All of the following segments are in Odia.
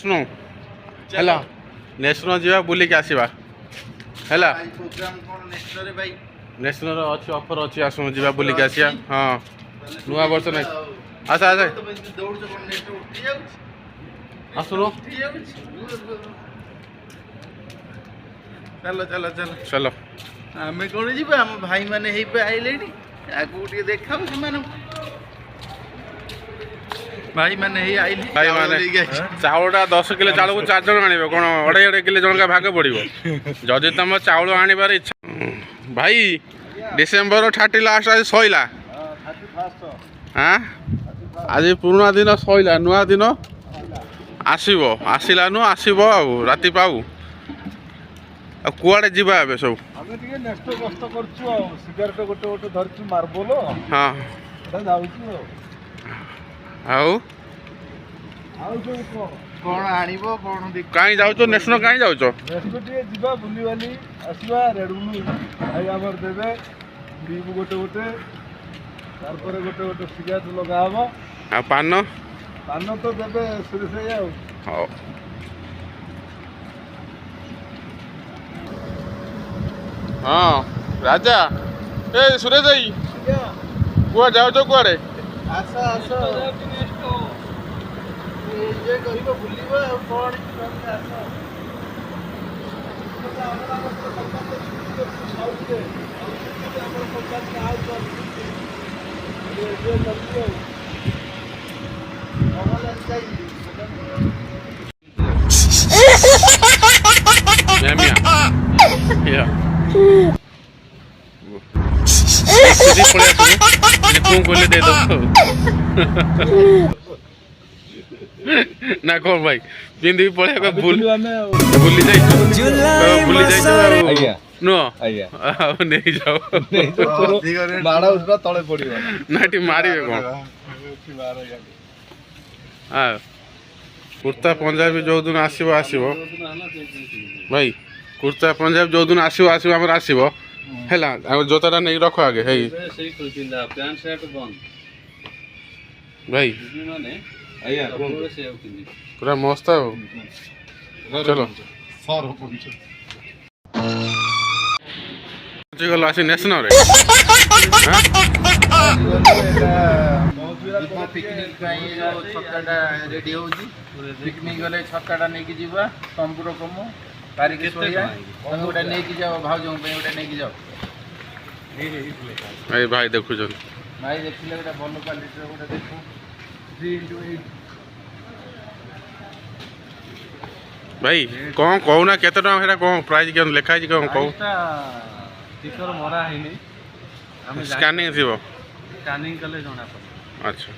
ନେକ୍ସଟ ହେଲା ନେକ୍ସଟ ଯିବା ବୁଲିକି ଆସିବା ହେଲା ନେକ୍ସଟ ଅଛି ଅଫର ଅଛି ଆସୁନ ଯିବା ବୁଲିକି ଆସିବା ହଁ ନୂଆ ବର୍ଷ ନାଇଁ ଆସ ଆସ ଆସୁନ ଚାଲ ଚାଲ ଚାଲ ଚାଲ ଆମେ କଣ ଯିବା ଆମ ଭାଇମାନେ ହେଇପେ ଆଇଲେଣି ଆଗକୁ ଟିକେ ଦେଖାଉ ସେମାନଙ୍କୁ ଭାଇମାନେ ହେଇ ଆଇଲେ ଭାଇମାନେ ଚାଉଳଟା 10 କିଲୋ ଚାଉଳକୁ 4 ଜଣ ଆଣିବେ କ'ଣ ଅଢ଼େଇ କିଲୋ ଜଣକା ଭାଗ ପଡ଼ିବ ଯଦି ତମ ଚାଉଳ ଆଣିବାର ଇଚ୍ଛା ଭାଇ ଡିସେମ୍ବର 30 ଲାଷ୍ଟ ଆଜି ସଇଲା ଆଜି ପୁରୁଣା ଦିନ ସଇଲା ନୂଆ ଦିନ ଆସିବ ଆସିଲାନୁ ଆସିବ ଆଉ ରାତି ପାଉ ଆଉ କୁଆଡ଼େ ଯିବା ଏବେ ସବୁ ଆମେ ଟିକେ ନେକ୍ସଟ କଷ୍ଟ କରୁଛୁ ଆଉ ସିଗାରେଟ ଗୋଟେ ଗୋଟେ ଧରିଛୁ ମାର୍ବଲ ହଁ ଯାଉଛୁ ଆଉ ଆଉ ସବୁ କଣ ଆଣିବ କଣ କାହିଁ ଯାଉଛ ନେକ୍ସଟ କାହିଁ ଯାଉଛ ନେକ୍ସଟ ଟିକେ ଯିବା ବୁଲିବାଲି ଆସିବା ରେଡୁଲୁ ଭାଇ ଆମର ଦେବେ ପିଇବୁ ଗୋଟେ ଗୋଟେ ତାପରେ ଗୋଟେ ଗୋଟେ ସିଗାରେଟ ଲଗା ହବ ଆଉ ପାନ ପାନ ତ ଦେବେ ସୁରେଶ ଭାଇ ଆଉ ହଉ ହଁ ରାଜା ଏ ସୁରେଶ ଭାଇ କୁଆଡ଼େ ଯାଉଛ କୁଆଡ଼େ ଆସ ଆସ ଏନ୍ଜୟ କରିବ ବୁଲିବ ଆଉ କଣ ଆସ କହିଲେ ଦେଇଦବ ନା କଣ ଭାଇ ପିନ୍ଧିକି ପଳେଇବା ବୁଲି ଯାଇଛୁ ବୁଲି ଯାଇଛୁ ନୁହଁ ଆଉ ନେଇଯାଉ ତଳେ ପଡିବ ନା ଏଠି ମାରିବେ କ'ଣ କୁର୍ତ୍ତା ପଞ୍ଜାବୀ ଯୋଉଦିନ ଆସିବ ଆସିବ ଭାଇ କୁର୍ତ୍ତା ପଞ୍ଜାବୀ ଯୋଉଦିନ ଆସିବ ଆସିବ ଆମର ଆସିବ ହେଲା ଆମ ଜୋତାଟା ନେଇକି ରଖ ଆଗେ ହେଇ ଭାଇ ପୁରା ମସ୍ତ ଆଉ ଚଲ ଗଲ ଆସି ନ୍ୟାସନାଲରେ ପିକନିକ୍ ପାଇଁ ଛତାଟା ରେଡି ହଉଛି ପିକନିକ୍ ଗଲେ ଛତାଟା ନେଇକି ଯିବା ତମ୍ବୁର କମ ପାରିକି ଶୋଇବା ତମେ ଗୋଟେ ନେଇକି ଯାଅ ଭାଉଜଙ୍କ ପାଇଁ ଗୋଟେ ନେଇକି ଯାଅ ଭାଇ ଭାଇ ଦେଖୁଛନ୍ତି ଭାଇ ଦେଖିଲେ ଗୋଟେ ଭଲ କ୍ୱାଲିଟିର ଗୋଟେ ଦେଖୁ 3x8 ଭାଇ କ'ଣ କହୁନା କେତେ ଟଙ୍କା ସେଇଟା କ'ଣ ପ୍ରାଇସ୍ କେମିତି ଲେଖା ହେଇଛି କ'ଣ କହୁ ଟିକର ମରା ହେଇନି ସ୍କାନିଂ ଥିବ ସ୍କାନିଂ କଲେ ଜଣା ପଡ଼ିବ ଆଚ୍ଛା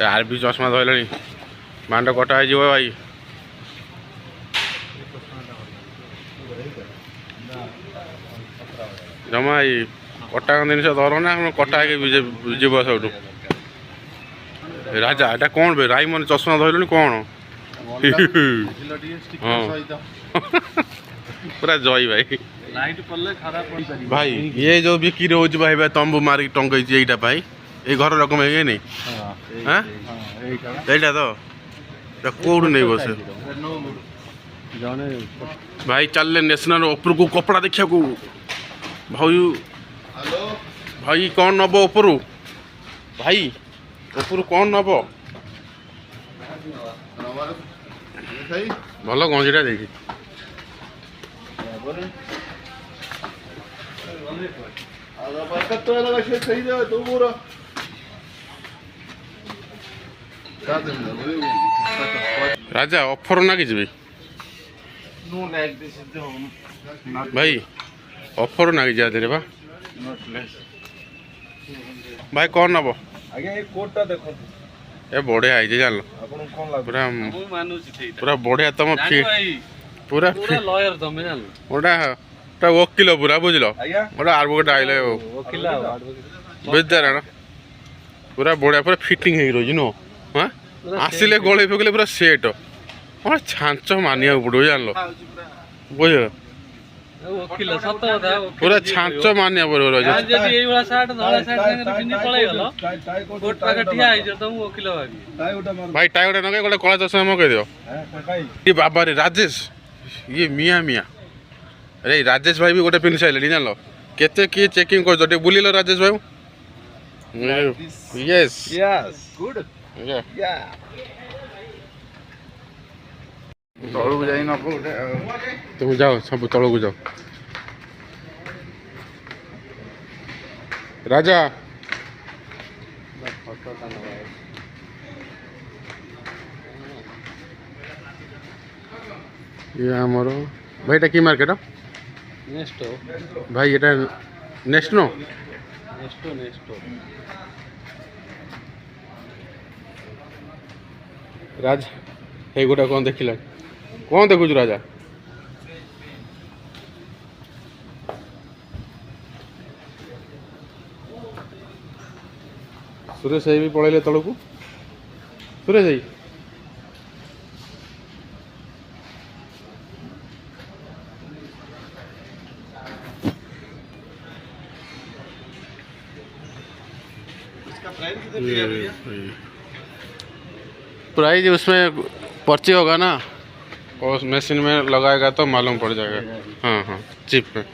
ଆର ବି ଚଷମା ଧରିଲାଣି ମାଣ୍ଡ କଟା ହେଇଯିବ ଭାଇ ଜମା ଏଇ କଟା ଜିନିଷ ଧର ନା କଟା ହେଇକି ଯିବ ସବୁଠୁ ରାଜା ଏଇଟା କ'ଣ ବେ ରାଇ ମାନେ ଚଷମା ଧରିଲୁଣି କ'ଣ ହଁ ପୁରା ଜୟ ଭାଇ ଭାଇ ଇଏ ଯୋଉ ବିକ୍ରି ହଉଛି ଭାଇ ଭାଇ ତମ୍ବୁ ମାରିକି ଟଙ୍ଗେଇଛି ଏଇଟା ପାଇଁ ଏଇ ଘର ଲୋକ ଇଏ ନେଇ ଏଇଟା ତ କୋଉଠୁ ନେଇ ବସେ ଭାଇ ଚାଲିଲେ ନ୍ୟାସନାଲ ଉପରକୁ କପଡ଼ା ଦେଖିବାକୁ ଭାଇ ଭାଇ କ'ଣ ନବ ଉପରୁ ଭାଇ ଉପରୁ କ'ଣ ନବ ଭଲ ଗଞ୍ଜିଟା ଦେଖି ରାଜା ଅଫର ନା କିଛି ବି ଭାଇ ଅଫର ନା କିଛି ଆଦେରେ ବା ଭାଇ କ'ଣ ନବ ଆଜ୍ଞା ଏଇ କୋଟଟା ଦେଖନ୍ତୁ ଏ ବଢ଼ିଆ ହେଇଛି ଜାଣିଲ ପୁରା ପୁରା ବଢ଼ିଆ ତମ ପୁରା ଗୋଟା ଓକିଲ ପୁରା ବୁଝିଲ ଗୋଟେ ଆଡଭୋକେଟ ଆଇଲେ ବୁଝିଦେଲା ପୁରା ବଢ଼ିଆ ପୁରା ଫିଟିଂ ହେଇକି ରହିଛି ନୁହଁ ହଁ ଆସିଲେ ଗଳେଇ ପକେଇଲେ ପୁରା ସେଟ୍ କ'ଣ ଛାଞ୍ଚ ମାନିବାକୁ ପଡ଼ିବ ଜାଣିଲ ବୁଝିଲ ଓକିଲ ସତ କଥା ପୁରା ଛାଞ୍ଚ ମାନିଆ ପଡ଼ିବ ରାଜା। ଯଦି ଏଇଭଳିଆ ସାର୍ଟ ଧଳା ସାର୍ଟ ସାଙ୍ଗରେ ପିନ୍ଧି ପଳେଇଗଲ କୋର୍ଟ ପାଖରେ ଠିଆ ହେଇଯିବ ତମକୁ ଓକିଲ ଭାବି। ଭାଇ ଟାଇ ଗୋଟେ ନଗେଇ ଗୋଟେ କଳା ଚଷମା ମଗେଇ ଦିଅ। ଏ ବାବାରେ ରାଜେଶ ଇଏ ମିଆଁ ମିଆଁ ଆରେ ରାଜେଶ ଭାଇ ବି ଗୋଟେ ପିନ୍ଧି ସାରିଲେଣି ଜାଣିଲ କେତେ କିଏ ଚେକିଂ କରୁଛ ଟିକେ ବୁଲିଲ ରାଜେଶ ଭାଇ। ୟେସ୍ ଗୁଡ୍ ତଳକୁ ଯାଇ ନବ ଗୋଟେ তুমি যাও ସବୁ ତଳକୁ ଯାଅ। ରାଜା ଇଏ ଆମର ଭାଇ ଏଟା କି ମାର୍କେଟ ନେକ୍ସଟ ଭାଇ ଏଟା ନେକ୍ସଟ নো ନେକ୍ସଟ ରାଜା ଏଇ ଗୋଟା କ'ଣ ଦେଖିଲା କ'ଣ ଦେଖୁଛୁ ରାଜା? ସୁରେଶ ଭାଇ ବି ପଳେଇଲେ ତଳକୁ। ସୁରେଶ ଭାଇ प्राइस उसमें पर्ची होगा ना और मशीन में लगाएगा तो मालूम पड़ जाएगा। हाँ हाँ चिप में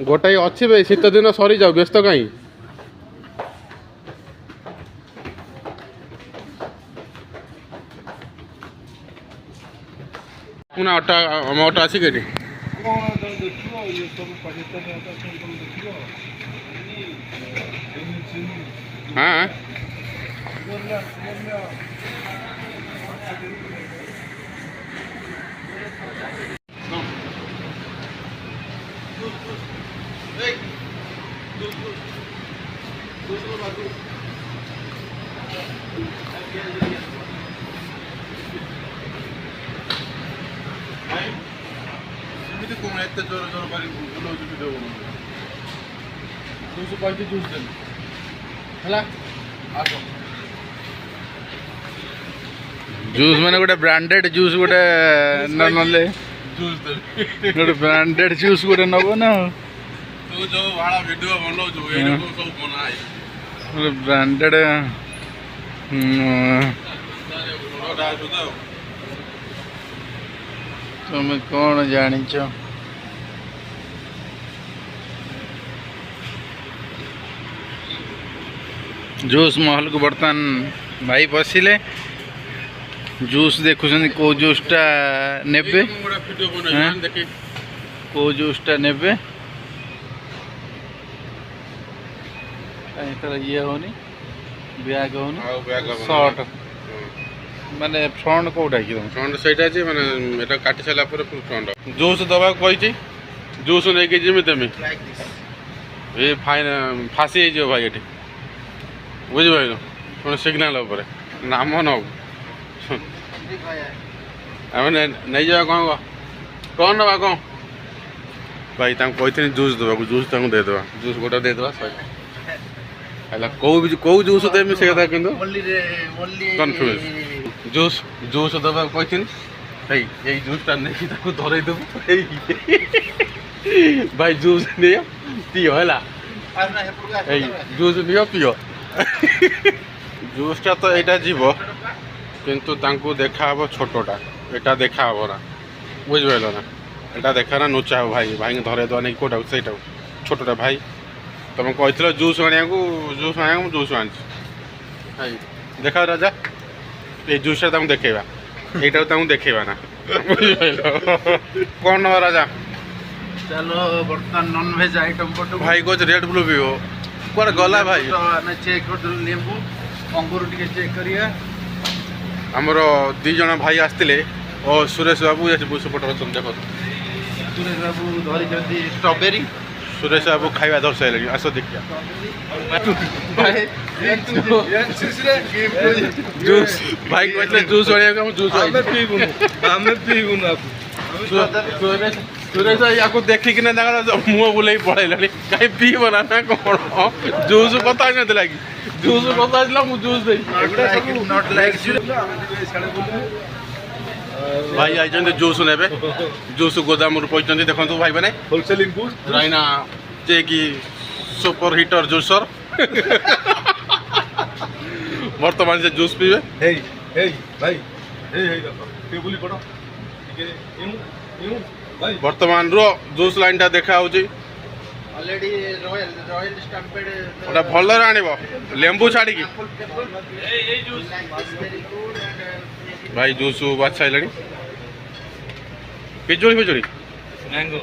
गोटाई अच्छी भाई शीत दिन सरी जाओ व्यस्त कहीं पुनः अटा आम अटा आसी के हाँ जूस मैंने गोटे ब्रांडेड जूस गोटे नले गोटे ब्रांडेड जूस गोटे नब ना तू जो भाड़ा वीडियो बनाऊ जो एने को सब बनाए गोटे ब्रांडेड तुम कौन जानिच जूस महल को बर्तमान भाई पशिले जूस देखुं कौ जूसटा नेबे कौ जूसटा नेबे ये होनी बैग होनी शर्ट माने फ्रंट कोटा कि फ्रंट सहीटा जे माने एटा काटी साला पर फ्रंट जूस दबा कहि जूस नै के जिमि तमे ए फाइन फासी जो भाई एटी बुझ भाई कोन सिग्नल ऊपर नाम न आम नहीं जा कौन नवा कौन भाई कही जूस देवा जूस देदेवा जूस गोटा देदेवा है कौ जूस देमी से कथा कि कन्फ्यूज जूस जूस देवा कही यही जूसटा नहीं धरई देव भाई जूस नहीं पिओ है जूस नहीं पिओ जूसटा तो यहाँ जीव किंतु तांको देखा हम छोटोटा एटा देखा हम ना बुझल ना एटा देखा ना नुचा हो भाई भाई धरे दवा नहीं कौटा से छोटोटा भाई तुम कही जूस आने जूस आने जूस आनी देखा राजा ये जूसटा तुम देखा यहाँ तुम देखा ना बुझल कौन नवा राजा चलो बर्तमान नॉन वेज आइटम पटो भाई कह रेड ब्लू भी हो कौन गला भाई चेक कर लेंबू अंगूर टे चेक करिया आमर दी जन भाई आसते और सुरेश बाबू सेपट अच्छा देख सुरेश बाबू धरी स्ट्रॉबेरी सुरेश बाबू खाଇବା धर सारे आस देखिए जूस भाई कहते जूस जूस आमे पीबुन ସୁରେଶ ୟାକୁ ଦେଖିକିନା ତାଙ୍କର ମୁହଁ ବୁଲେଇ ପଳେଇଲାଣି କାହିଁ ପିଇବ ନା ନା କ'ଣ ଜୁସ୍ କଥା ହେଇନଥିଲା କି ଜୁସ୍ କଥା ହେଇଥିଲା ମୁଁ ଜୁସ୍ ଦେଇ ନଟ୍ ଲାଇକ୍ ଭାଇ ଆଇଛନ୍ତି ଜୁସ୍ ନେବେ ଜୁସ୍ ଗୋଦାମରୁ ପଇଛନ୍ତି ଦେଖନ୍ତୁ ଭାଇ ମାନେ ହୋଲସେଲିଂ ବୁସ୍ ରାଇନା ଯେ କି ସୁପର ହିଟର ଜୁସର ବର୍ତ୍ତମାନ ସେ ଜୁସ୍ ପିଇବେ ହେଇ ହେଇ ଭାଇ ହେଇ ହେଇ ଦେଖ ଟିକେ ବୁଲି ପଡ଼ ଟିକେ ଇଉଁ ଭାଇ ବର୍ତ୍ତମାନର ଜୁସ୍ ଲାଇନ୍ଟା ଦେଖା ହେଉଛି ଅଲରେଡି ରୟାଲ ଷ୍ଟାମ୍ପେଡ୍ ଗୋଟା ଭଲରେ ଆଣିବ ଲେମ୍ବୁ ଛାଡ଼ିକି ଭାଇ ଜୁସ୍ ବାଛି ସାରିଲେଣି ପିଜୁଳି ପିଜୁଳି ମ୍ୟାଙ୍ଗୋ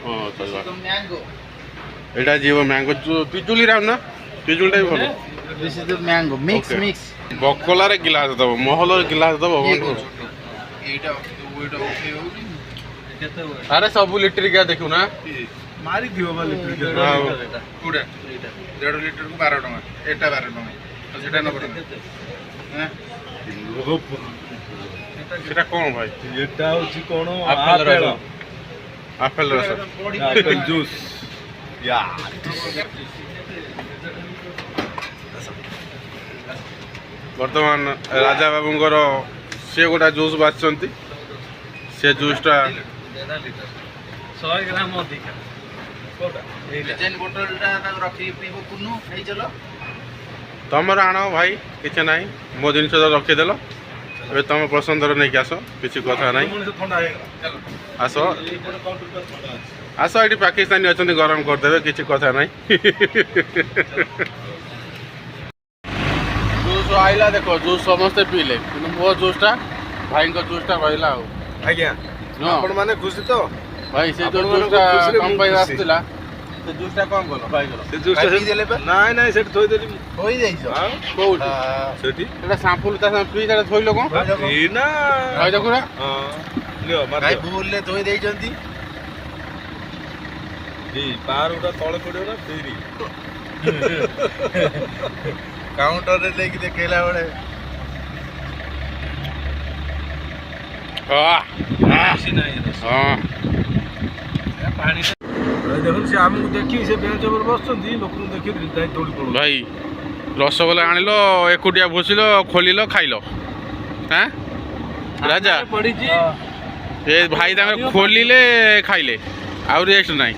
ହଁ ଚଳିବା ମ୍ୟାଙ୍ଗୋ ଏଇଟା ଯିବ ମ୍ୟାଙ୍ଗୋ ପିଜୁଳି ରାଉଣ୍ଡ ନା ପିଜୁଳିଟା ବି ଭଲ this is the mango mix Okay. Mix ବକଲାରେ ଗିଲାସ ଦେବ ମହଲରେ ଗିଲାସ ଦେବ ଏଇଟା ୱେଟ୍ ଓକେ ହଉନି ଆରେ ସବୁ ଲିଟରିକା ଦେଖୁ ନା ମାରିଥିବ ବା ଲିଟର କୋଉଟା 1.5 ଲିଟରକୁ 12 ଟଙ୍କା ଏଟା 12 ଟଙ୍କା ଆଉ ସେଟା 90 ଟଙ୍କା ସେଟା କ'ଣ ଭାଇ ଏଟା ହଉଛି କ'ଣ ଆପେଲ ରସ ଆପେଲ ରସ ଆପେଲ ଜୁସ୍ ୟା ବର୍ତ୍ତମାନ ରାଜା ବାବୁଙ୍କର ସେ ଗୋଟା ଜୁସ୍ ବାଛିଛନ୍ତି ସେ ଜୁସ୍ଟା 100 ଗ୍ରାମ ଅଧିକା ଡିଜାଇନ ବୋଟଲଟା ତାକୁ ରଖିକି ପିଇବ କୁନୁ ନେଇ ଚାଲ ତମର ଆଣ ଭାଇ କିଛି ନାହିଁ ମୋ ଜିନିଷ ତ ରଖିଦେଲ ଏବେ ତମ ପସନ୍ଦର ନେଇକି ଆସ କିଛି କଥା ନାହିଁ ଥଣ୍ଡା ହେଇଗଲା ଆସ ଆସ ଏଠି ପାକିସ୍ତାନୀ ଅଛନ୍ତି ଗରମ କରିଦେବେ କିଛି କଥା ନାହିଁ ଜୁସ୍ ଆଇଲା ଦେଖ ଜୁସ୍ ସମସ୍ତେ ପିଇଲେ କିନ୍ତୁ ମୋ ଜୁସ୍ଟା ଭାଇଙ୍କ ଜୁସ୍ଟା ରହିଲା ଆଉ ଆଜ୍ଞା ନୁହଁ ଆପଣ ମାନେ ଖୁସି ତ ଭାଇ ସେ ଯୋଉ ଆପଣମାନଙ୍କ ଜୁସ୍ଟା ଖୁସିରେ ତମ ମୁଁ ପାଇଁ ଖୁସି। ଆସିଥିଲା ସେ ଜୁସ୍ଟା କ'ଣ କଲ ଭାଇଙ୍କର ସେ ଜୁସ୍ ଭାଇ ପିଇଦେଲେ ବା? ନାଇଁ ନାଇଁ ସେଠି ଥୋଇଦେଲି ମୁଁ ହୋଇ ଯାଇଛ ଆଉ କୋଉଠି ସେଠି ସେଟା ସାମ୍ପୁଲ ତା ସାଙ୍ଗେ ଫ୍ରିଜରେ ଥୋଇଲ କ'ଣ ଏଇ ନା ଭାଇ ଦେଖୁନା ହଁ ନିଅ ଭାଇ ମାରିଦିଅ ଭୁଲରେ ଧୋଇ ଦେଇଛନ୍ତି ଏଇ ପାର ଗୋଟା ତଳେ ପଡ଼ିବ ନା ଫେରି କାଉଣ୍ଟରରେ ଦେଇକି ଦେଖେଇଲା ବେଳେ ହଁ କିଛି ନାହିଁ ହଁ ପାଣି ଦେଖନ୍ତୁ ସେ ଆମକୁ ଦେଖି ସେ ବେଞ୍ଚ ଉପରେ ବସୁଛନ୍ତି ଲୋକଙ୍କୁ ଦେଖି ଯାଇ ଦୌଡ଼ି ପଡ଼ୁ ଭାଇ ରସଗୋଲା ଆଣିଲ ଏକୁଟିଆ ଭୁସିଲ ଖୋଲିଲ ଖାଇଲ ହାଁ ରାଜା ପଡ଼ିଛି ଏ ଭାଇ ତାଙ୍କର ଖୋଲିଲେ ଖାଇଲେ ଆଉ ରେଷ୍ଟ ନାହିଁ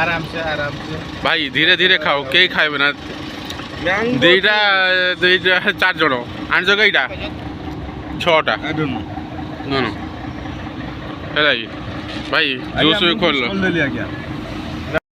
ଆରାମସେ ଆରାମସେ ଭାଇ ଧୀରେ ଧୀରେ ଖାଅ କେହି ଖାଇବେ ନା ଦୁଇଟା 4 ଜଣ ଆଣିଛ କେଇଟା 6ଟା ନ ହେଲା କି ଭାଇ ଜୁସ୍ ବି ଖୋଲିଲ ଖୋଲିଦେଲି ଆଜ୍ଞା